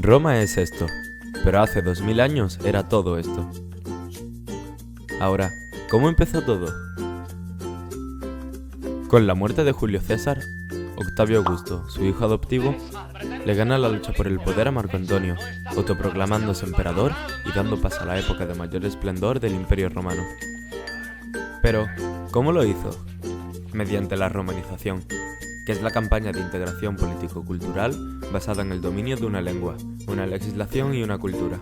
Roma es esto, pero hace 2000 años era todo esto. Ahora, ¿cómo empezó todo? Con la muerte de Julio César, Octavio Augusto, su hijo adoptivo, le gana la lucha por el poder a Marco Antonio, autoproclamándose emperador y dando paso a la época de mayor esplendor del Imperio Romano. Pero, ¿cómo lo hizo? Mediante la romanización, que es la campaña de integración político-cultural basada en el dominio de una lengua, una legislación y una cultura,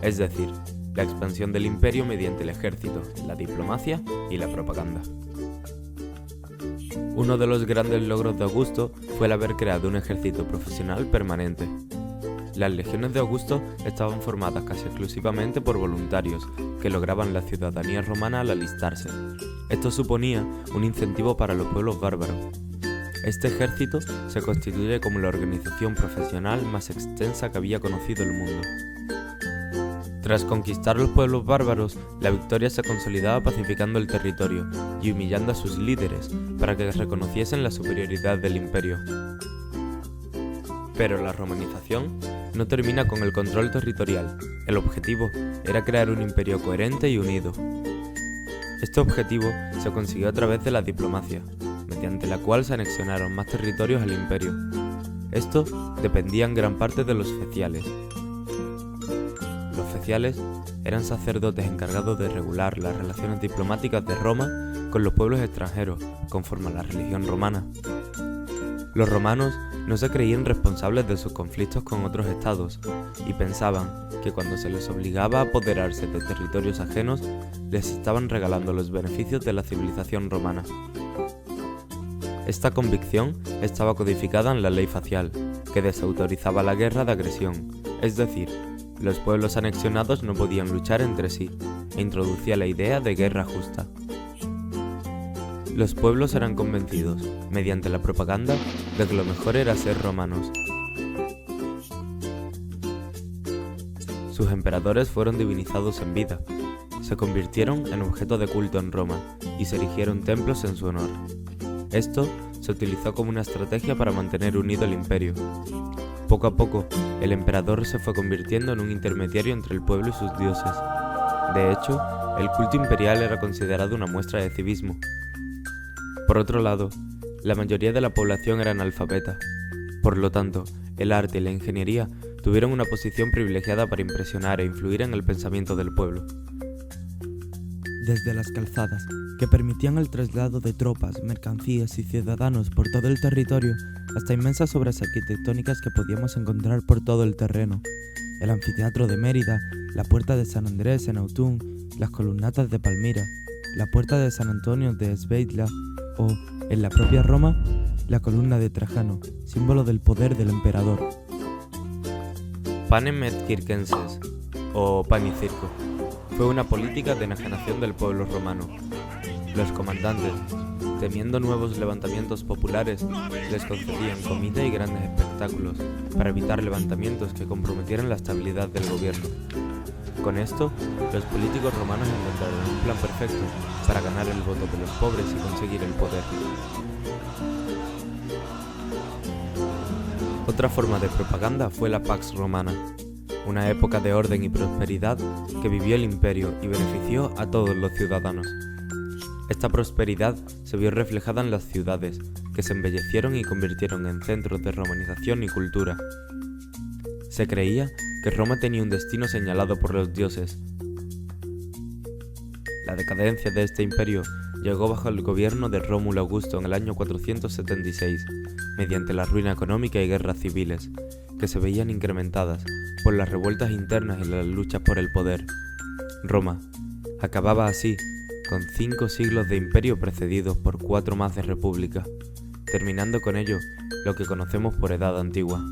es decir, la expansión del imperio mediante el ejército, la diplomacia y la propaganda. Uno de los grandes logros de Augusto fue el haber creado un ejército profesional permanente. Las legiones de Augusto estaban formadas casi exclusivamente por voluntarios, que lograban la ciudadanía romana al alistarse. Esto suponía un incentivo para los pueblos bárbaros. Este ejército se constituye como la organización profesional más extensa que había conocido el mundo. Tras conquistar los pueblos bárbaros, la victoria se consolidaba pacificando el territorio y humillando a sus líderes para que reconociesen la superioridad del imperio. Pero la romanización no termina con el control territorial. El objetivo era crear un imperio coherente y unido. Este objetivo se consiguió a través de la diplomacia, mediante la cual se anexionaron más territorios al imperio. Esto dependía en gran parte de los feciales. Los feciales eran sacerdotes encargados de regular las relaciones diplomáticas de Roma con los pueblos extranjeros, conforme a la religión romana. Los romanos no se creían responsables de sus conflictos con otros estados y pensaban que cuando se les obligaba a apoderarse de territorios ajenos, les estaban regalando los beneficios de la civilización romana. Esta convicción estaba codificada en la ley facial, que desautorizaba la guerra de agresión, es decir, los pueblos anexionados no podían luchar entre sí, e introducía la idea de guerra justa. Los pueblos eran convencidos, mediante la propaganda, de que lo mejor era ser romanos. Sus emperadores fueron divinizados en vida, se convirtieron en objeto de culto en Roma y se erigieron templos en su honor. Esto se utilizó como una estrategia para mantener unido el imperio. Poco a poco, el emperador se fue convirtiendo en un intermediario entre el pueblo y sus dioses. De hecho, el culto imperial era considerado una muestra de civismo. Por otro lado, la mayoría de la población era analfabeta. Por lo tanto, el arte y la ingeniería tuvieron una posición privilegiada para impresionar e influir en el pensamiento del pueblo. Desde las calzadas, que permitían el traslado de tropas, mercancías y ciudadanos por todo el territorio, hasta inmensas obras arquitectónicas que podíamos encontrar por todo el terreno. El anfiteatro de Mérida, la puerta de San Andrés en Autun, las columnatas de Palmira, la puerta de San Antonio de Sveitla o, en la propia Roma, la columna de Trajano, símbolo del poder del emperador. Panem et circenses, o pan y circo, fue una política de enajenación del pueblo romano. Los comandantes, temiendo nuevos levantamientos populares, les concedían comida y grandes espectáculos para evitar levantamientos que comprometieran la estabilidad del gobierno. Con esto, los políticos romanos encontraron un plan perfecto para ganar el voto de los pobres y conseguir el poder. Otra forma de propaganda fue la Pax Romana, una época de orden y prosperidad que vivió el imperio y benefició a todos los ciudadanos. Esta prosperidad se vio reflejada en las ciudades, que se embellecieron y convirtieron en centros de romanización y cultura. Se creía que Roma tenía un destino señalado por los dioses. La decadencia de este imperio llegó bajo el gobierno de Rómulo Augusto en el año 476, mediante la ruina económica y guerras civiles, que se veían incrementadas por las revueltas internas y las luchas por el poder. Roma acababa así con 5 siglos de imperio precedidos por 4 más de república, terminando con ello lo que conocemos por Edad Antigua.